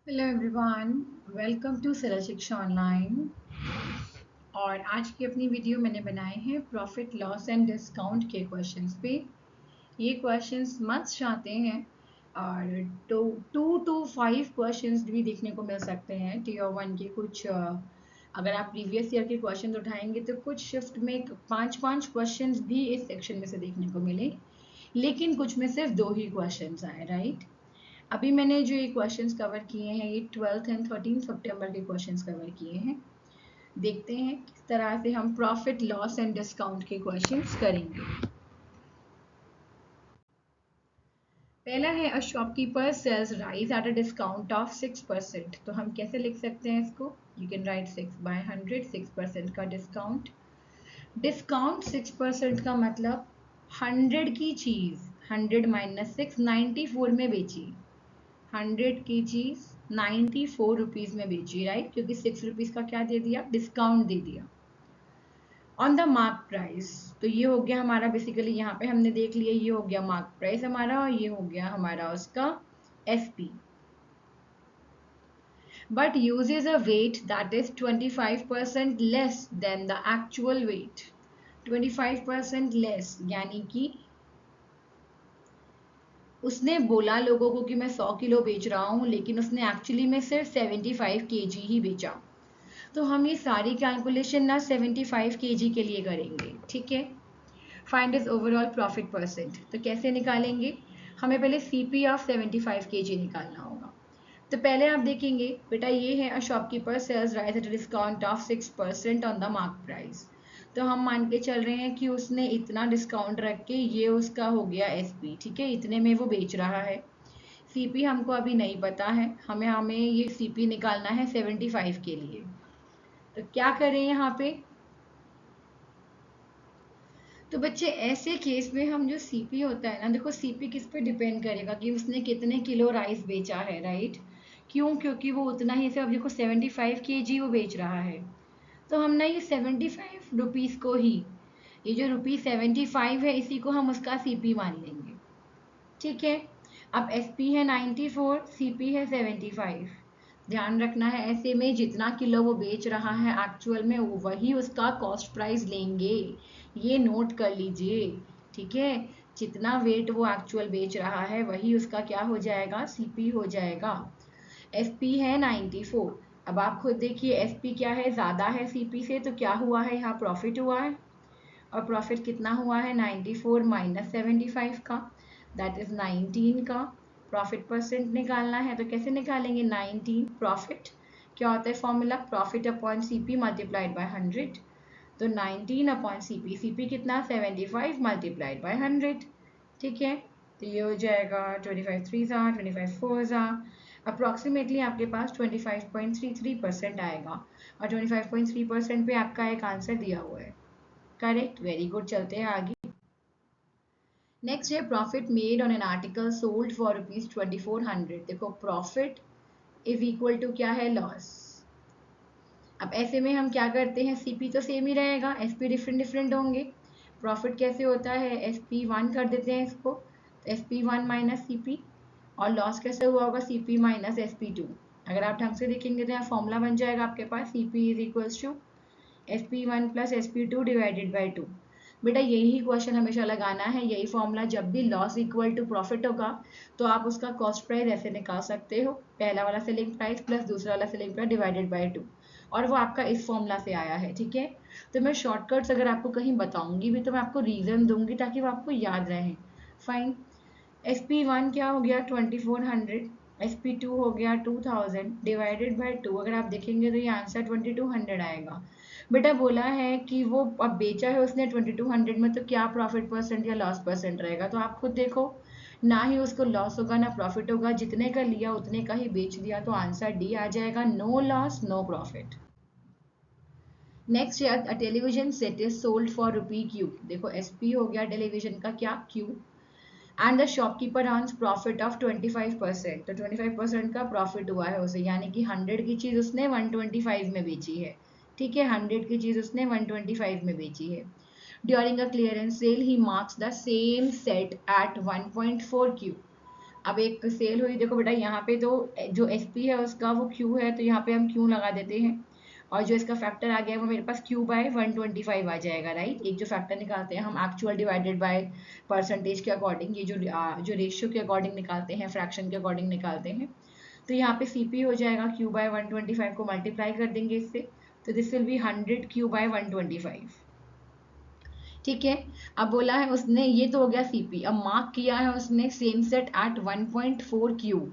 Hello everyone, welcome to सरल शिक्षा online. और आज की अपनी वीडियो मैंने बनाए हैं प्रॉफिट लॉस एंड डिस्काउंट के क्वेश्चंस पे। ये क्वेश्चंस मस्त आते हैं और 2 to 5 क्वेश्चंस भी देखने को मिल सकते हैं। टीयर 1 के कुछ अगर आप प्रीवियस ईयर के क्वेश्चंस उठाएंगे तो कुछ शिफ्ट में 5-5 क्वेश्चंस भी इस सेक्शन में से देखने को मिले, लेकिन कुछ में सिर्फ 2 ही क्वेश्चंस आए, राइट। अभी मैंने जो ये क्वेश्चंस कवर किए हैं ये 12th एंड 13 सितंबर के क्वेश्चंस कवर किए हैं। देखते हैं किस तरह से हम प्रॉफिट लॉस एंड डिस्काउंट के क्वेश्चंस करेंगे। पहला है a shopkeeper sells rice at a discount of 6%। तो हम कैसे लिख सकते हैं इसको? यू कैन राइट 6/100, 6% का डिस्काउंट। डिस्काउंट 6% का मतलब 100 की चीज 100 माइनस 6 94 में बेची। 100 की चीज 94 रुपीज में बेची, राइट, क्योंकि 6 रुपीज का क्या दे दिया? डिस्काउंट दे दिया। ऑन द मार्क प्राइस, तो ये हो गया हमारा बेसिकली, यहाँ पे हमने देख लिया, ये हो गया मार्क प्राइस हमारा और ये हो गया हमारा उसका SP. But uses a weight that is 25% less than the actual weight. 25% less यानी कि उसने बोला लोगों को कि मैं 100 किलो बेच रहा हूँ, लेकिन उसने एक्चुअली में सिर्फ 75 केजी ही बेचा। तो हम ये सारी कैलकुलेशन ना 75 केजी के लिए करेंगे, ठीक है। Find is overall profit percent, तो कैसे निकालेंगे? हमें पहले सीपी ऑफ 75 केजी निकालना होगा। तो पहले आप देखेंगे बेटा, ये है a shopkeeper sells rice at a discount of 6% on the mark price. तो हम मान के चल रहे हैं कि उसने इतना डिस्काउंट रख के ये उसका हो गया एसपी, ठीक है, इतने में वो बेच रहा है। सीपी हमको अभी नहीं पता है, हमें हमें ये सीपी निकालना है 75 के लिए। तो क्या करें यहाँ पे? तो बच्चे ऐसे केस में हम जो सीपी होता है ना, देखो सीपी किस पे डिपेंड करेगा कि उसने कितने किलो राइस बेचा है, राइट। क्यों? क्योंकि वो उतना ही से, अब देखो 75 केजी वो बेच रहा है, तो हम ना ये 75 रुपीज को ही, ये जो ₹75 है इसी को हम उसका सीपी मान लेंगे, ठीक है। अब एसपी है 94, सीपी है 75। ध्यान रखना है ऐसे में जितना किलो वो बेच रहा है एक्चुअल में वो वही उसका कॉस्ट प्राइस लेंगे, ये नोट कर लीजिए, ठीक है। जितना वेट वो एक्चुअल बेच रहा है वही उसका क्या हो जाएगा? सीपी हो जाएगा। एसपी है 94। अब आप खुद देखिए एसपी क्या है? ज्यादा है सीपी से, तो क्या हुआ है? यहाँ प्रॉफिट हुआ है। और प्रॉफिट कितना हुआ है? 94 माइनस 75 का, दैट इज 19 का। प्रॉफिट परसेंट निकालना है, तो कैसे निकालेंगे? 19 प्रॉफिट, क्या होता है formula? Profit upon CP multiplied by 100। तो 19 अपॉन सीपी, सीपी कितना? 75 मल्टीप्लाइड बाय 100, ठीक है। तो ये हो जाएगा 25 3 25 4 अप्रोक्सीमेटली आपके पास 25.33% आएगा। और 25.3% पे आपका एक आंसर दिया हुआ है, करेक्ट, वेरी गुड। चलते हैं आगे। नेक्स्ट है profit made on an article sold for ₹2400। देखो प्रॉफिट इज इक्वल टू क्या है? लॉस। अब ऐसे में हम क्या करते हैं? सीपी तो सेम ही रहेगा, एसपी डिफरेंट डिफरेंट होंगे। प्रॉफिट कैसे होता है? SP1 कर देते हैं इसको, तो SP1 माइनस सीपी। और लॉस कैसे हुआ होगा? CP minus SP2। अगर आप ढंग से देखेंगे तो यहाँ फॉर्मूला बन जाएगा आपके पास, CP is equals to SP1 plus SP2 divided by 2। बेटा यही क्वेश्चन हमेशा लगाना है, यही फॉर्मूला। जब भी लॉस इक्वल टू प्रॉफिट होगा तो आप उसका कॉस्ट प्राइस ऐसे निकाल सकते हो, पहला वाला सेलिंग प्राइस प्लस दूसरा वाला सेलिंग प्राइस डिवाइडेड बाई 2, और वो आपका इस फॉर्मूला से आया है, ठीक है। तो मैं शॉर्टकट्स अगर आपको कहीं बताऊंगी भी तो मैं आपको रीजन दूंगी ताकि वो आपको याद रहे। फाइन। SP1 क्या हो गया? 2400। SP2 हो गया 2000 डिवाइडेड बाई 2। अगर आप देखेंगे तो ये आंसर 2200 आएगा। बेटा बोला है कि वो अब बेचा है उसने 2200 में, तो क्या प्रॉफिट परसेंट या लॉस परसेंट रहेगा? तो आप खुद देखो, ना ही उसको लॉस होगा ना प्रॉफिट होगा, जितने का लिया उतने का ही बेच दिया, तो आंसर डी आ जाएगा, no loss no profit. Next है television set is sold for ₹Q। देखो एसपी हो गया टेलीविजन का क्या? Q. And the shopkeeper earns profit of 25%। तो 25% का प्रॉफिट हुआ है उसे, यानी कि 100 की चीज उसने 125 में बेची है, ठीक है। 100 की चीज उसने 125 में बेची है। During a clearance sale he marks the same set at 1.4 Q। अब एक सेल हुई, देखो बेटा यहाँ पे तो जो एसपी है उसका वो क्यू है, तो यहाँ पे हम क्यू लगा देते हैं, और जो इसका फैक्टर आ गया है वो मेरे पास क्यू बाय 125 आ जाएगा, राइट। एक जो फैक्टर निकालते हैं हम एक्चुअल डिवाइडेड बाय परसेंटेज के अकॉर्डिंग, ये जो रेशियो के अकॉर्डिंग निकालते हैं, फ्रैक्शन के अकॉर्डिंग निकालते हैं, तो यहाँ पे सीपी हो जाएगा क्यू बाय 125 को मल्टीप्लाई कर देंगे इससे, तो this will be 100 Q by 125। ठीक है। अब बोला है उसने, ये तो हो गया सीपी। अब मार्क किया है उसने सेम सेट एट 1.4 क्यू।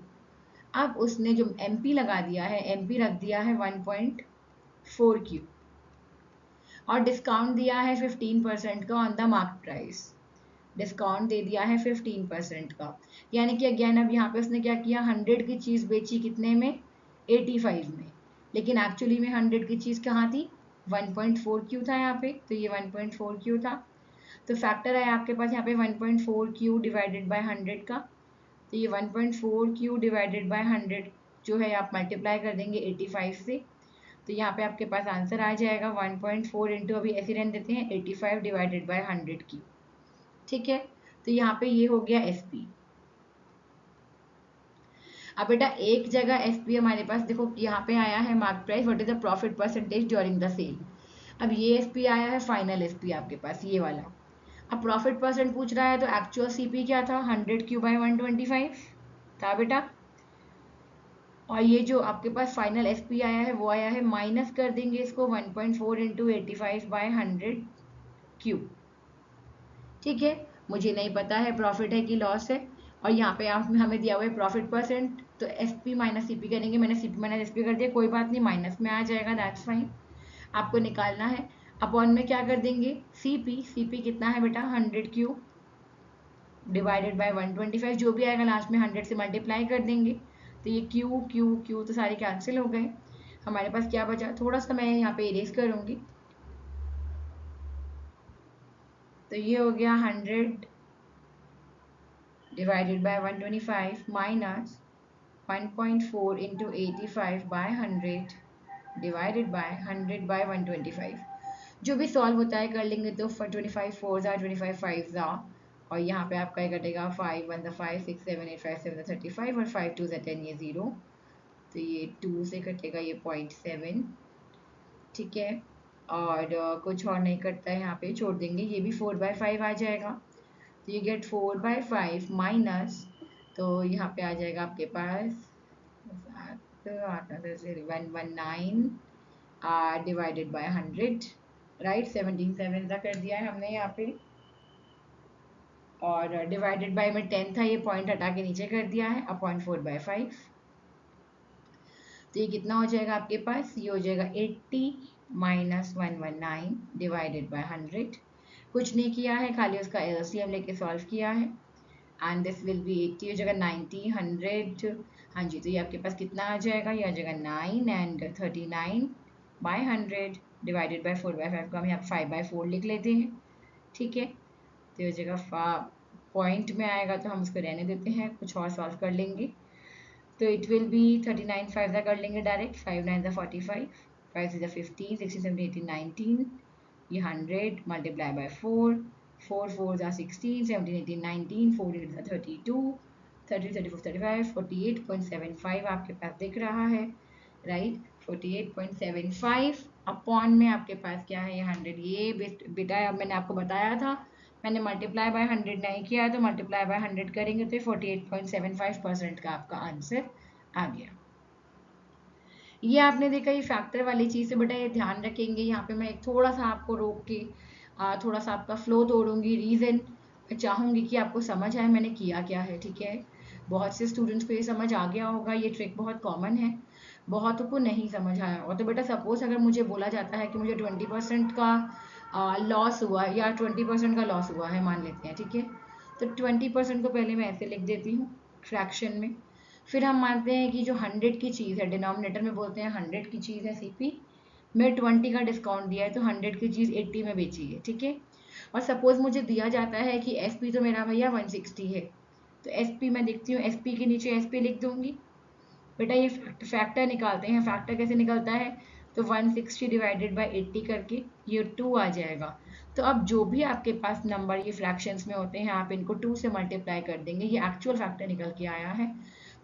अब उसने जो एमपी लगा दिया है, एमपी रख दिया है 1.4 क्यू, और डिस्काउंट दिया है 15% का on the mark price. Discount दे दिया है 15% का, यानी कि अगेन अब यहाँ पे उसने क्या किया, 100 की चीज़ बेची कितने में, 85 में, लेकिन एक्चुअली में 100 की चीज़ कहाँ थी, 1.4 क्यू था यहाँ पे, तो ये 1.4 क्यू था। तो फैक्टर है आपके पास यहाँ पे 1.4 क्यू डिवाइडेड बाय 100 का, तो ये 1.4 क्यू डिवाइडेड बाय 100 जो है आप मल्टीप्लाई कर देंगे 85 से, तो यहाँ पे आपके पास आंसर आ जाएगा 1.4 इंटू, अभी ऐसे रहने देते हैं, 85 डिवाइडेड बाय 100 क्यू। ठीक है, तो यहाँ पे ये हो गया एसपी। अब बेटा एक जगह एसपी हमारे पास, देखो यहाँ पे आया है mark price, what is the profit percentage during the sale. अब ये एसपी आया है फाइनल एसपी आपके पास, ये वाला। अब प्रॉफिट परसेंट पूछ रहा है, तो एक्चुअल सीपी क्या था, 100 क्यू बाय 125 था बेटा, और ये जो आपके पास फाइनल एसपी आया है वो आया है, माइनस कर देंगे इसको 1.4 इंटू 85 बाय 100 क्यू। ठीक है, मुझे नहीं पता है प्रॉफिट है कि लॉस है, और यहाँ पे आप हमें दिया हुआ है प्रॉफिट परसेंट, तो एसपी माइनस सीपी करेंगे, मैंने सीपी माइनस एसपी कर दिया, कोई बात नहीं, माइनस में आ जाएगा, दैट्स फाइन। आपको निकालना है, अपॉन में क्या कर देंगे, सीपी, सीपी कितना है बेटा, 100 क्यू डिवाइडेड बाय 125, जो भी आएगा लास्ट में 100 से मल्टीप्लाई कर देंगे, तो ये क्यू क्यू क्यू तो सारे कैंसिल हो गए। हमारे पास क्या बचा, थोड़ा सा मैं यहाँ पे इरेज करूँगी, तो ये हो गया 100 divided by 125 minus 1.4 into 85 by 100 divided by 100 by 125। जो भी सॉल्व होता है कर लेंगे, तो 25 4 ज़ा 25 5 ज़ा, और यहाँ पे आपका कटेगा 5 1 ज़ा 5 6 7 8 5 7 ज़ा 35, और 5 2 ज़ा 10, ये 0, तो ये 2 से कटेगा ये 0.7। ठीक है, और कुछ और नहीं कटता है, यहाँ पे छोड़ देंगे, ये भी 4/5 आ जाएगा, तो ये गेट 4/5 माइनस, तो यहाँ पे आ जाएगा आपके पास 119 डिवाइडेड बाय 100, राइट, 17 का कर दिया है हमने यहाँ पे, और डिवाइडेड बाय में 10 था, ये पॉइंट हटा के नीचे कर दिया है, अपॉन 4/5, तो ये कितना हो जाएगा आपके पास, ये हो जाएगा 80 माइनस 119 डिवाइडेड बाय 100। कुछ नहीं किया है, खाली उसका एलसीएम लेके सॉल्व किया है, एंड दिस विल बी 80 हो जाएगा, 90 100, हाँ जी, तो ये आपके पास कितना आ जाएगा, ये आ जाएगा 9 एंड 39 बाय 100 डिवाइडेड बाय 4/5 को हम यहाँ 5/4 लिख लेते हैं। ठीक है, तो ये हो जाएगा, पॉइंट में आएगा तो हम उसको रहने देते हैं, कुछ और सॉल्व कर लेंगे, तो इट विल बी 39 5 ज़ा कर लेंगे डायरेक्ट, 5 9 ज़ा 45, 5 6 ज़ा 15 16 17 18 19, ये 100 मल्टीप्लाई बाय 4, 4 4 ज़ा 16 17 18 19, 4 8 ज़ा 32, 30 34 35, 48.75 आपके पास दिख रहा है, राइट, 48.75 अपॉन में आपके पास क्या है, ये 100, ये बेटा अब मैंने आपको बताया था, मैंने मल्टीप्लाई बाय 100 नहीं किया है, तो मल्टीप्लाई बाय 100 करेंगे तो 48.75% का आपका आंसर आ गया। ये आपने देखा, ये फैक्टर वाली चीज़ से बेटा ये ध्यान रखेंगे, यहाँ पे मैं एक थोड़ा सा आपको रोक के थोड़ा सा आपका फ्लो तोड़ूंगी, रीज़न मैं चाहूँगी कि आपको समझ आए मैंने किया क्या है। ठीक है, बहुत से स्टूडेंट्स को ये समझ आ गया होगा, ये ट्रिक बहुत कॉमन है, बहुतों को नहीं समझ आया होगा। तो बेटा सपोज अगर मुझे बोला जाता है कि मुझे 20% का लॉस हुआ, या 20% का लॉस हुआ है मान लेते हैं, ठीक है, तो 20% को पहले मैं ऐसे लिख देती हूँ फ्रैक्शन में, फिर हम मानते हैं कि जो 100 की चीज़ है, डिनोमिनेटर में बोलते हैं 100 की चीज़ है सीपी, मैं 20 का डिस्काउंट दिया है, तो 100 की चीज़ 80 में बेची है। ठीक है, और सपोज मुझे दिया जाता है कि एसपी तो मेरा भैया 160 है, तो एसपी मैं देखती हूँ, एसपी के नीचे एसपी लिख दूंगी। बेटा ये फैक्टर निकालते हैं, फैक्टर कैसे निकलता है, तो 160 डिवाइडेड बाई 80 करके ये 2 आ जाएगा। तो अब जो भी आपके पास नंबर ये फ्रैक्शंस में होते हैं आप इनको 2 से मल्टीप्लाई कर देंगे, ये एक्चुअल फैक्टर निकल के आया है।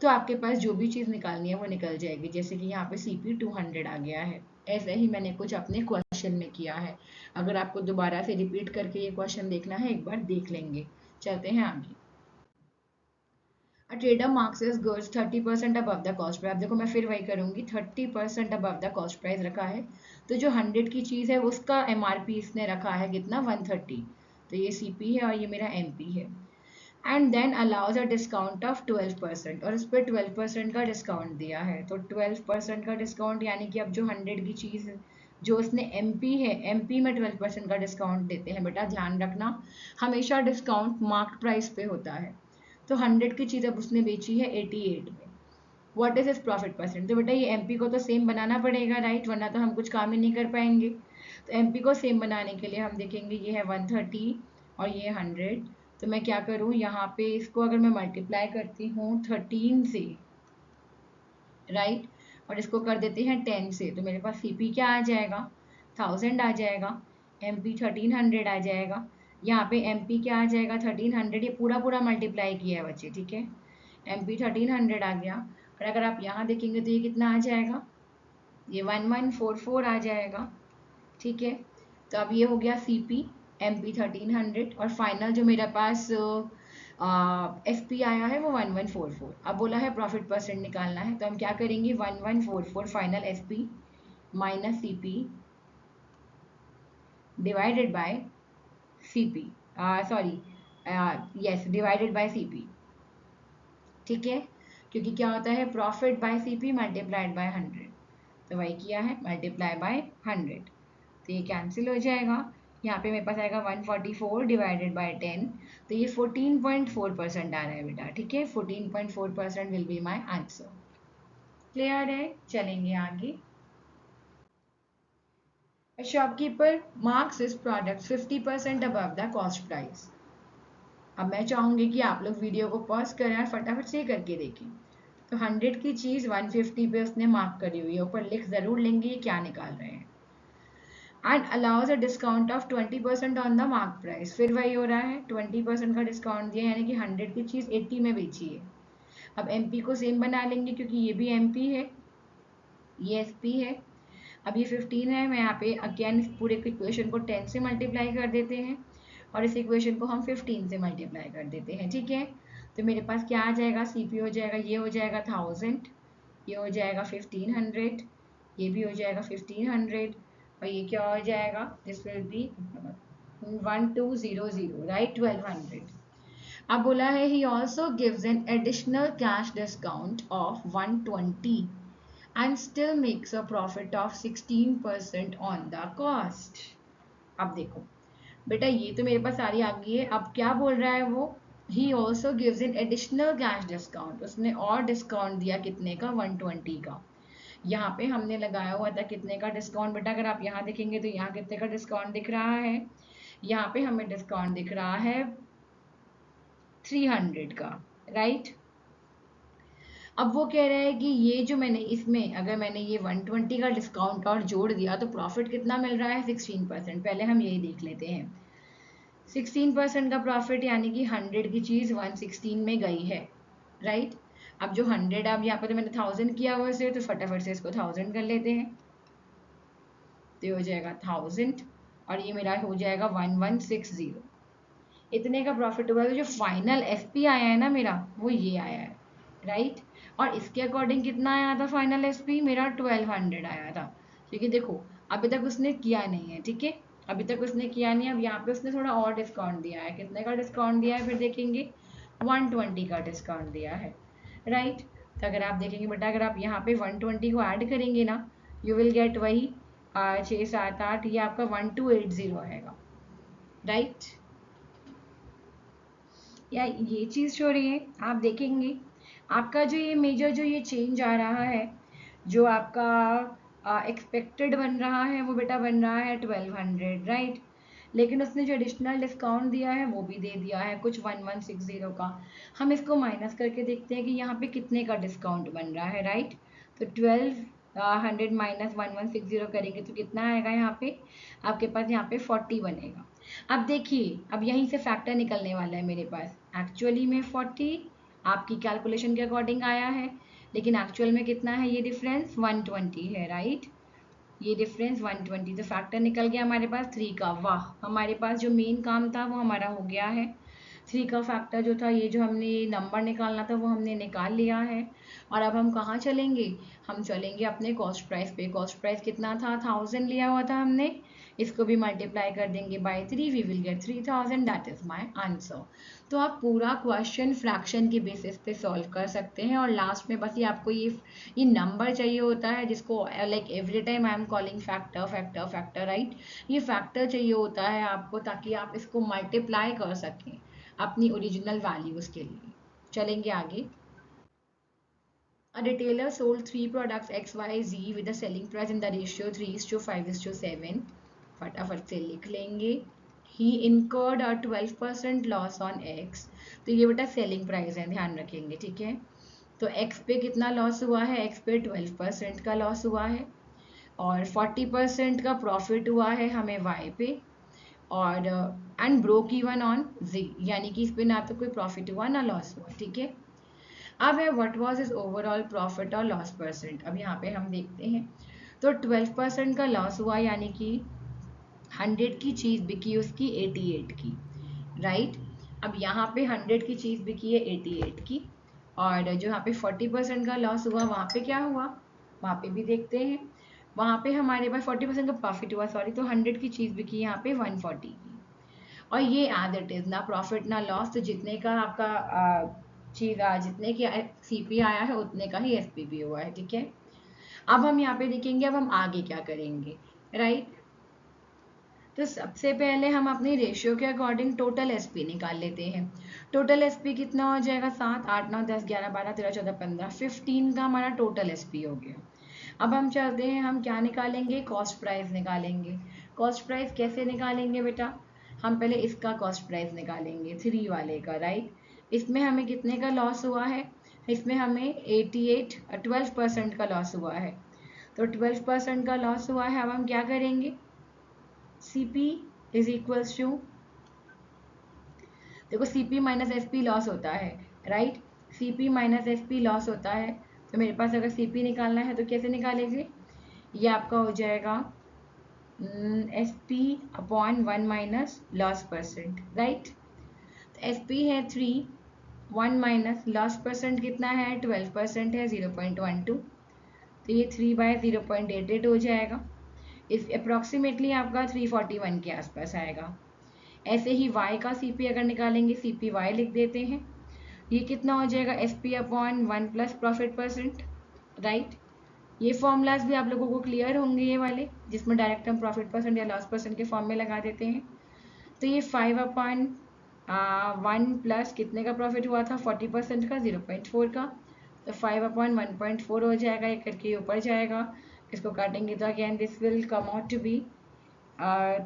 तो आपके पास जो भी चीज़ निकालनी है वो निकल जाएगी। जैसे कि यहाँ पे CP 200 आ गया है। ऐसे ही मैंने कुछ अपने क्वेश्चन में किया है। अगर आपको दोबारा से रिपीट करके ये क्वेश्चन देखना है एक बार देख लेंगे। चलते हैं आगे। A trader marks his goods 30% above the cost price। अब देखो मैं फिर वही करूंगी, 30% above the cost price रखा है। तो जो 100 की चीज़ है उसका MRP इसने रखा है कितना, 130। तो ये CP है और ये मेरा MP है। And then allows a discount of 12%, और इस पर 12% का डिस्काउंट दिया है। तो 12% का डिस्काउंट यानी कि अब जो 100 की चीज़ जो उसने MP है, MP में 12% का डिस्काउंट देते हैं। बेटा ध्यान रखना, हमेशा डिस्काउंट मार्क प्राइस पे होता है। तो 100 की चीज़ अब उसने बेची है 88 में। What is is profit percent? तो बेटा ये MP को तो सेम बनाना पड़ेगा, राइट, वरना तो हम कुछ काम ही नहीं कर पाएंगे। तो MP को सेम बनाने के लिए हम देखेंगे ये है 130 और ये 100। तो मैं क्या करूँ, यहाँ पे इसको अगर मैं मल्टीप्लाई करती हूँ 13 से, राइट, और इसको कर देते हैं 10 से, तो मेरे पास CP क्या आ जाएगा, 1000 आ जाएगा। MP 1300 आ जाएगा। यहाँ पे MP क्या आ जाएगा, 1300। ये पूरा पूरा मल्टीप्लाई किया है बच्चे, ठीक है। MP 1300 आ गया। और अगर आप यहाँ देखेंगे तो ये कितना आ जाएगा, ये 1144 आ जाएगा, ठीक है। तो अब ये हो गया CP, MP 1300, और फाइनल जो मेरे पास SP आया है वो 1144। अब बोला है प्रॉफिट परसेंट निकालना है, तो हम क्या करेंगे, 1144 final SP minus CP divided by CP, sorry, yes, divided by CP, ठीक है। क्योंकि क्या होता है, profit by CP multiplied by 100। तो वही किया है, मल्टीप्लाई बाय 100। तो ये कैंसिल हो जाएगा। यहाँ पे मेरे पास आएगा 144 डिवाइडेड बाय 10। तो ये 14.4% आ रहा है बेटा, ठीक है। 14.4% will be my answer. Clear है, चलेंगे आगे। A shopkeeper marks his products 50% above the cost price। अब मैं चाहूंगी कि आप लोग वीडियो को पॉज करें और फटाफट से करके देखें। तो 100 की चीज़ 150 पे उसने मार्क करी हुई है, ऊपर लिख ज़रूर लेंगे ये क्या निकाल रहे हैं। And allows a discount of 20% on the mark price. फिर वही हो रहा है, 20% का डिस्काउंट दिया, यानी कि 100 की चीज़ 80 में बेची है। अब MP को सेम बना लेंगे क्योंकि ये भी MP है, ये SP है। अब ये 15 है, मैं यहाँ पे अगेन इस पूरे इक्वेशन को 10 से मल्टीप्लाई कर देते हैं और इस इक्वेशन को हम 15 से मल्टीप्लाई कर देते हैं, ठीक है। तो मेरे पास क्या आ जाएगा, CP हो जाएगा, ये हो जाएगा 1000, ये हो जाएगा 1500, ये भी हो जाएगा 1500, और ये क्या हो जाएगा, दिस विल बी 1200, राइट, 1200। अब बोला है he also gives an additional cash discount of 120 and still makes a profit of 16% on the cost। अब देखो बेटा, ये तो मेरे पास सारी आ गई है। अब क्या बोल रहा है वो, he also gives an additional cash discount, उसने और डिस्काउंट दिया कितने का, 120 का। यहाँ पे हमने लगाया हुआ था कितने का डिस्काउंट बेटा, अगर आप यहाँ देखेंगे तो यहाँ कितने का डिस्काउंट दिख रहा है, यहाँ पे हमें डिस्काउंट दिख रहा है 300 का, राइट। अब वो कह रहा है कि ये जो मैंने इसमें अगर मैंने ये 120 का डिस्काउंट और जोड़ दिया तो प्रॉफिट कितना मिल रहा है, 16%। पहले हम यही देख लेते हैं, 16% का प्रॉफिट, यानी कि 100 की चीज़ 116 में गई है, राइट। अब जो 100, अब यहाँ पर तो मैंने 1000 किया हुआ से, तो फटाफट से इसको 1000 कर लेते हैं। तो ये हो जाएगा 1000 और ये मेरा हो जाएगा 1160। इतने का प्रॉफिट हुआ। तो जो फाइनल SP आया है ना मेरा, वो ये आया है, राइट। और इसके अकॉर्डिंग कितना आया था फाइनल SP मेरा, 1200 आया था। क्योंकि देखो अभी तक उसने किया नहीं है, ठीक है, अभी तक उसने किया नहीं। अब यहाँ पे उसने थोड़ा और डिस्काउंट दिया है, कितने का डिस्काउंट दिया है फिर देखेंगे, 120 का डिस्काउंट दिया है, राइट। तो अगर आप देखेंगे बेटा, अगर आप यहाँ पे 120 को ऐड करेंगे ना, यू विल गेट वही 6 7 8, ये आपका 1280 आएगा, राइट। या ये चीज़ हो रही है, आप देखेंगे आपका जो ये मेजर जो ये चेंज आ रहा है, जो आपका एक्सपेक्टेड बन रहा है वो बेटा बन रहा है 1200, राइट। लेकिन उसने जो एडिशनल डिस्काउंट दिया है वो भी दे दिया है कुछ 1160 का। हम इसको माइनस करके देखते हैं कि यहाँ पे कितने का डिस्काउंट बन रहा है, राइट। तो 12 100 माइनस 1160 करेंगे तो कितना आएगा यहाँ पे, आपके पास यहाँ पे 40 बनेगा। अब देखिए, अब यहीं से फैक्टर निकलने वाला है मेरे पास, एक्चुअली में 40 आपकी कैलकुलेशन के अकॉर्डिंग आया है, लेकिन एक्चुअल में कितना है, ये डिफरेंस 120 है, राइट। ये डिफरेंस 120, तो फैक्टर निकल गया हमारे पास 3 का। वाह, हमारे पास जो मेन काम था वो हमारा हो गया है। 3 का फैक्टर जो था, ये जो हमने नंबर निकालना था वो हमने निकाल लिया है। और अब हम कहाँ चलेंगे, हम चलेंगे अपने कॉस्ट प्राइस पे। कॉस्ट प्राइस कितना था, 1000 लिया हुआ था हमने, इसको भी मल्टीप्लाई कर देंगे by 3, we will get 3000, that is my answer. तो आप पूरा क्वेश्चन फ्रैक्शन के बेसिस पे सॉल्व कर सकते हैं, और लास्ट में बस ये आपको ये नंबर चाहिए होता है, जिसको like every time I am calling factor factor factor, right. ये फैक्टर चाहिए होता है आपको, ताकि आप इसको मल्टीप्लाई कर सकें अपनी ओरिजिनल वैल्यूज के लिए। चलेंगे आगे। A retailer sold 3 products X, Y, Z with a selling price in the ratio 3:5:7. फटाफट से लिख लेंगे। He incurred a 12% loss on X. तो ये बेटा सेलिंग प्राइस है, ध्यान रखेंगे, ठीक है। तो X पे कितना लॉस हुआ है, X पे 12% का लॉस हुआ है, और 40% का प्रॉफिट हुआ है हमें Y पे, और and broke even on Z, यानी कि इस पे ना तो कोई प्रॉफिट हुआ ना लॉस हुआ, ठीक है। अब है what was his overall profit और लॉस परसेंट। अब यहाँ पे हम देखते हैं, तो 12% का लॉस हुआ, यानी कि 100 की चीज़ बिकी उसकी 88 की, राइट। अब यहाँ पे 100 की चीज़ बिकी है 88 की, और जो यहाँ पे 40% का लॉस हुआ, वहाँ पे क्या हुआ, वहाँ पे भी देखते हैं। वहाँ पे हमारे पास 40% का प्रॉफिट हुआ, सॉरी, तो 100 की चीज़ बिकी यहाँ पे 140 की। और ये एज इट इज, ना प्रॉफिट ना लॉस, तो जितने का आपका चीज जितने की सीपी आया है उतने का ही एसपी हुआ है, ठीक है। अब हम यहाँ पे देखेंगे, अब हम आगे क्या करेंगे, राइट। तो सबसे पहले हम अपनी रेशियो के अकॉर्डिंग टोटल एसपी निकाल लेते हैं। टोटल एसपी कितना हो जाएगा, 7, 8, 9, 10, 11, 12, 13, 14, 15, 15 का हमारा टोटल एसपी हो गया। अब हम चलते हैं, हम क्या निकालेंगे, कॉस्ट प्राइस निकालेंगे। कॉस्ट प्राइस कैसे निकालेंगे बेटा, हम पहले इसका कॉस्ट प्राइस निकालेंगे, 3 वाले का, राइट। इसमें हमें कितने का लॉस हुआ है, इसमें हमें 88 12% का लॉस हुआ है। तो 12% का लॉस हुआ है। अब हम क्या करेंगे, सीपी इज इक्वल्स टू, देखो सीपी माइनस एसपी लॉस होता है, right. CP minus SP loss होता है, तो मेरे पास अगर सीपी निकालना है तो कैसे निकालेंगे, ये आपका हो जाएगा S P upon 1 minus loss percent, right. तो एस पी है 3, 1 माइनस लॉस परसेंट कितना है, 12% है, 0.12, तो ये 3/0.88 हो जाएगा। इस अप्रॉक्सीमेटली आपका 341 के आसपास आएगा। ऐसे ही y का सीपी अगर निकालेंगे, सीपी y लिख देते हैं, ये कितना हो जाएगा, S P upon 1 plus profit percent, right. ये फॉर्मूलाज भी आप लोगों को क्लियर होंगे, ये वाले जिसमें डायरेक्ट हम प्रॉफिट परसेंट या लॉस परसेंट के फॉर्म में लगा देते हैं। तो ये 5 अपॉन 1 प्लस कितने का प्रॉफिट हुआ था, 40% का, 0.4 का, तो 5 अपॉन 1.4 हो जाएगा, ये करके ऊपर जाएगा। इसको काटेंगे तो again this will come out to be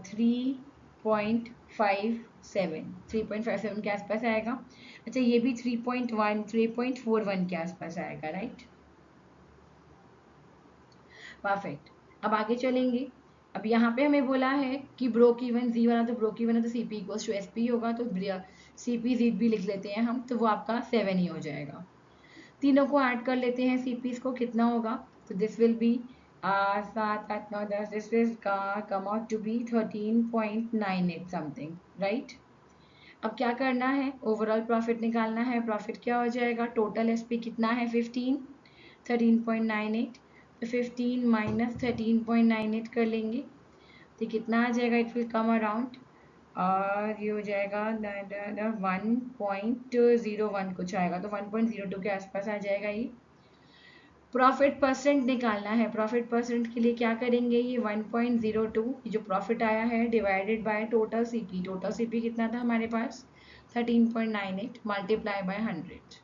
3.57 के आसपास आएगा। अच्छा, ये भी 3.41 के आसपास आएगा, राइट। परफेक्ट। अब आगे चलेंगे। अब यहाँ पे हमें बोला है कि ब्रोक इवन जी वाला, तो ब्रोक इवन है तो सीपी इक्वल्स टू एसपी होगा, तो सीपी जीड भी लिख लेते हैं हम, तो वो आपका 7 ही हो जाएगा। तीनों को ऐड कर लेते हैं, सीपीस को कितना होगा, तो this will be 7, 8, 9, 10, this will come out to be 13.98 something, right. अब क्या करना है, ओवरऑल प्रॉफिट निकालना है। प्रॉफिट क्या हो जाएगा, टोटल एसपी कितना है 15, 13.98, तो 15 माइनस 13.98 कर लेंगे, तो कितना आ जाएगा, इट विल कम अराउंड, और ये हो जाएगा 1.01 कुछ आएगा, तो 1.02 के आसपास आ जाएगा ये। प्रॉफिट परसेंट निकालना है। प्रॉफिट परसेंट के लिए क्या करेंगे, ये 1.02 जो प्रॉफिट आया है divided by total CP. Total CP कितना था हमारे पास, 13.98 मल्टीप्लाई बाय 100,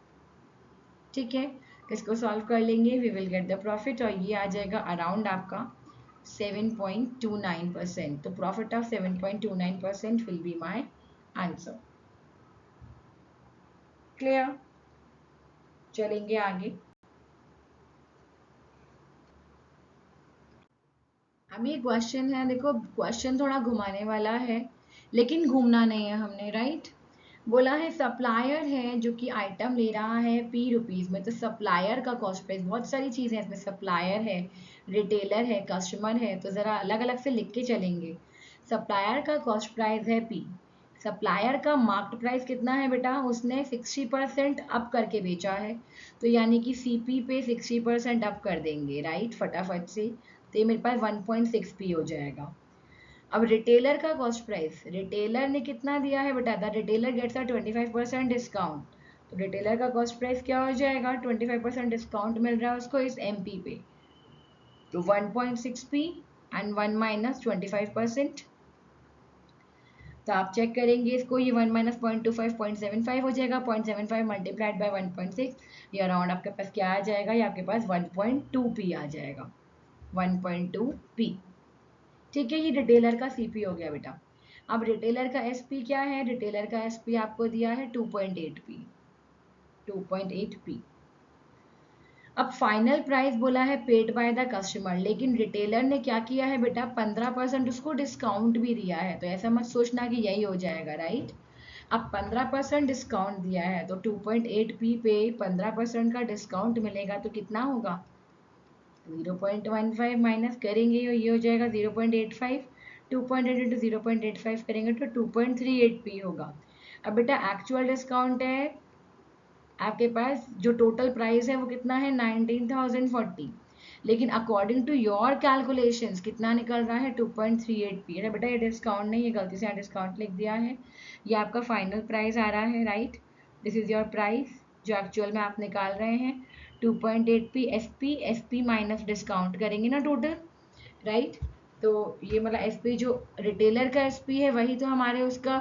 ठीक है। इसको सॉल्व कर लेंगे, we will get the profit, और ये आ जाएगा अराउंड आपका 7.29%। तो profit of 7.29% will be my answer. Clear, चलेंगे आगे। अब ये क्वेश्चन है, देखो क्वेश्चन थोड़ा घुमाने वाला है लेकिन घूमना नहीं है हमने, राइट। बोला है सप्लायर है जो कि आइटम ले रहा है ₹P में, तो सप्लायर का कॉस्ट प्राइस, बहुत सारी चीजें हैं इसमें, सप्लायर है, रिटेलर है, कस्टमर है, तो जरा अलग अलग से लिख के चलेंगे। सप्लायर का कॉस्ट प्राइस है P। सप्लायर का मार्केट प्राइस कितना है बेटा, उसने 60% अप करके बेचा है, तो यानी कि CP पे 60% अप कर देंगे, राइट, फटाफट से। तो ये मेरे पास 1.6P हो जाएगा। अब रिटेलर का कॉस्ट प्राइस, रिटेलर ने कितना दिया है बेटा, the retailer gets a 25% discount, तो रिटेलर का कॉस्ट प्राइस क्या हो जाएगा, 25% डिस्काउंट मिल रहा है उसको इस MP पे, तो 1.6P एंड 1 माइनस 25%। तो आप चेक करेंगे इसको, ये 1 माइनस 0.25 0.75 हो जाएगा, 0.75 मल्टीप्लाइड बाय 1.6, ये अराउंड आपके पास क्या आ जाएगा, ये आपके पास 1.2P आ जाएगा, 1.2P। ठीक है, ये रिटेलर का CP हो गया बेटा। अब रिटेलर का SP क्या है, रिटेलर का SP आपको दिया है 2.8P, 2.8P। अब फाइनल प्राइस बोला है पेड बाय द कस्टमर, लेकिन रिटेलर ने क्या किया है बेटा, 15% उसको डिस्काउंट भी दिया है, तो ऐसा मत सोचना कि यही हो जाएगा, राइट। अब 15% डिस्काउंट दिया है, तो 2.8P पे 15% का डिस्काउंट मिलेगा, तो कितना होगा, 0.15 माइनस करेंगे, ये हो जाएगा 0.85, 2.8 इंटू 0.85 करेंगे तो 2.38P होगा। अब बेटा एक्चुअल डिस्काउंट है आपके पास, जो टोटल प्राइस है वो कितना है 19,040, लेकिन अकॉर्डिंग टू योर कैलकुलेशंस कितना निकल रहा है 2.38P। अरे बेटा ये डिस्काउंट नहीं, ये गलती से यहाँ डिस्काउंट लिख दिया है, ये आपका फाइनल प्राइस आ रहा है, right. This is your price जो एक्चुअल में आप निकाल रहे हैं, 2.8P SP माइनस डिस्काउंट करेंगे ना टोटल, राइट। तो ये मतलब SP जो रिटेलर का SP है वही तो हमारे उसका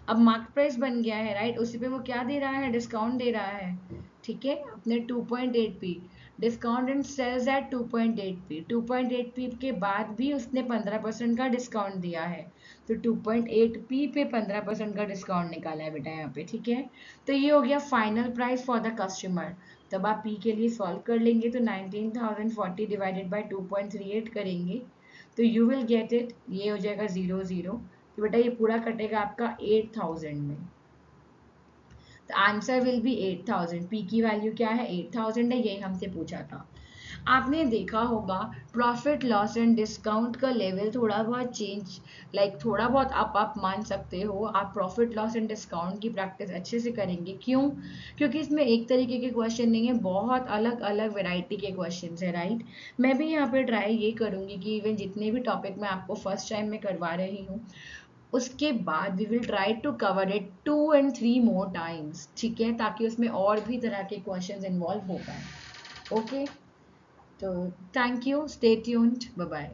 अब मार्केट प्राइस बन गया है, राइट, उसी पे वो क्या दे रहा है, डिस्काउंट दे रहा है। ठीक है, अपने 2.8P discount and sales eight 2.8P, 2.8P के बाद भी उसने 15% का डिस्काउंट दिया है, तो 2.8P पे 15% का डिस्काउंट निकाला है बेटा यहाँ पे, ठीक है। तो ये हो गया final price for the customer. तब आप P के लिए सॉल्व कर लेंगे तो 19,040 डिवाइडेड बाई 2.38 करेंगे तो यू विल गेट इट, ये हो जाएगा 0 0, तो बेटा ये पूरा कटेगा आपका 8,000 में। तो आंसर विल बी 8,000। P की वैल्यू क्या है, 8,000 है, यही हमसे पूछा था। आपने देखा होगा प्रॉफिट लॉस एंड डिस्काउंट का लेवल थोड़ा बहुत चेंज, लाइक थोड़ा बहुत आप मान सकते हो, आप प्रॉफिट लॉस एंड डिस्काउंट की प्रैक्टिस अच्छे से करेंगे। क्यों, क्योंकि इसमें एक तरीके के क्वेश्चन नहीं है, बहुत अलग अलग वैरायटी के क्वेश्चन है, राइट। मैं भी यहाँ पे ट्राई ये करूँगी कि इवन जितने भी टॉपिक मैं आपको फर्स्ट टाइम में करवा रही हूँ उसके बाद we will try to cover it 2 and 3 more times, ठीक है, ताकि उसमें और भी तरह के क्वेश्चंस इन्वॉल्व हो पाए। ओके, तो thank you, stay tuned, bye bye.